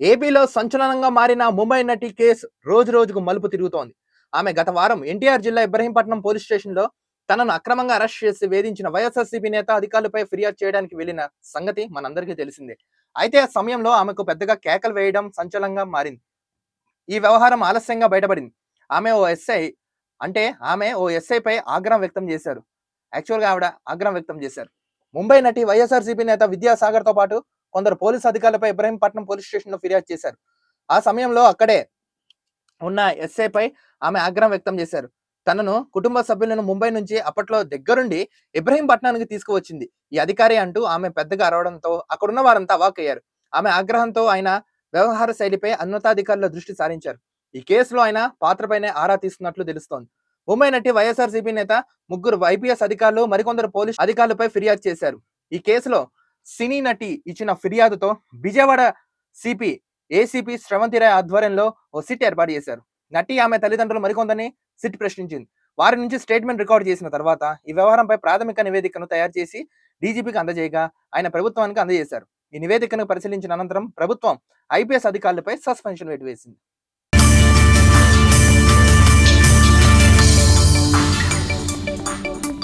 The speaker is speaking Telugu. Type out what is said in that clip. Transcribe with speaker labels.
Speaker 1: ఏపీలో సంచలనంగా మారిన ముంబై నటి కేసు రోజు రోజుకు మలుపు తిరుగుతోంది. ఆమె గత వారం ఎన్టీఆర్ జిల్లా ఇబ్రహీంపట్నం పోలీస్ స్టేషన్‌లో తనను అక్రమంగా అరెస్ట్ చేసి వేధించిన వైఎస్ఆర్‌సీపీ నేత అధికారులపై ఫిర్యాదు చేయడానికి వెళ్లిన సంగతి మనందరికీ తెలిసిందే. అయితే ఆ సమయంలో ఆమెకు పెద్దగా కేకలు వేయడం సంచలనంగా మారింది. ఈ వ్యవహారం ఆలస్యంగా బయటపడింది. ఆమె ఓ ఎస్ఐ అంటే ఆమె ఓ ఎస్ఐపై ఆగ్రహం వ్యక్తం చేశారు. యాక్చువల్‌గా ఆవిడ ఆగ్రహం వ్యక్తం చేశారు. ముంబై నటి వైఎస్ఆర్‌సీపీ నేత విద్యాసాగర్‌తో పాటు కొందరు పోలీసు అధికారులపై ఇబ్రహీంపట్నం పోలీస్ స్టేషన్‌లో ఫిర్యాదు చేశారు. ఆ సమయంలో అక్కడే ఉన్న ఎస్ఐపై ఆమె ఆగ్రహం వ్యక్తం చేశారు. తనను కుటుంబ సభ్యులను ముంబై నుంచి అప్పట్లో దగ్గరుండి ఇబ్రహీంపట్నానికి తీసుకువచ్చింది ఈ అధికారి అంటూ ఆమె పెద్దగా అరవడంతో అక్కడున్న వారంతా అవాక్కయ్యారు. ఆమె ఆగ్రహంతో ఆయన వ్యవహార శైలిపై ఉన్నతాధికారుల దృష్టి సారించారు. ఈ కేసులో ఆయన పాత్రపైనే ఆరా తీస్తున్నట్లు తెలుస్తోంది. ముంబై నటి వైఎస్ఆర్‌సీపీ నేత, ముగ్గురు ఐపీఎస్ అధికారులు, మరికొందరు పోలీసు అధికారులపై ఫిర్యాదు చేశారు. ఈ కేసులో సినీ నటి ఇచ్చిన ఫిర్యాదుతో విజయవాడ సిపి ఏసీపీ శ్రవంతి రాయ్ ఆధ్వర్యంలో ఓ సిట్ ఏర్పాటు చేశారు. నటి, ఆమె తల్లిదండ్రులు మరికొందరిని సిట్ ప్రశ్నించింది. వారి నుంచి స్టేట్మెంట్ రికార్డు చేసిన తర్వాత ఈ వ్యవహారంపై ప్రాథమిక నివేదికను తయారు చేసి డీజీపీకి అందజేయగా ఆయన ప్రభుత్వానికి అందజేశారు. ఈ నివేదికను పరిశీలించిన అనంతరం ప్రభుత్వం ఐపీఎస్ అధికారులపై సస్పెన్షన్ వేటు వేసింది.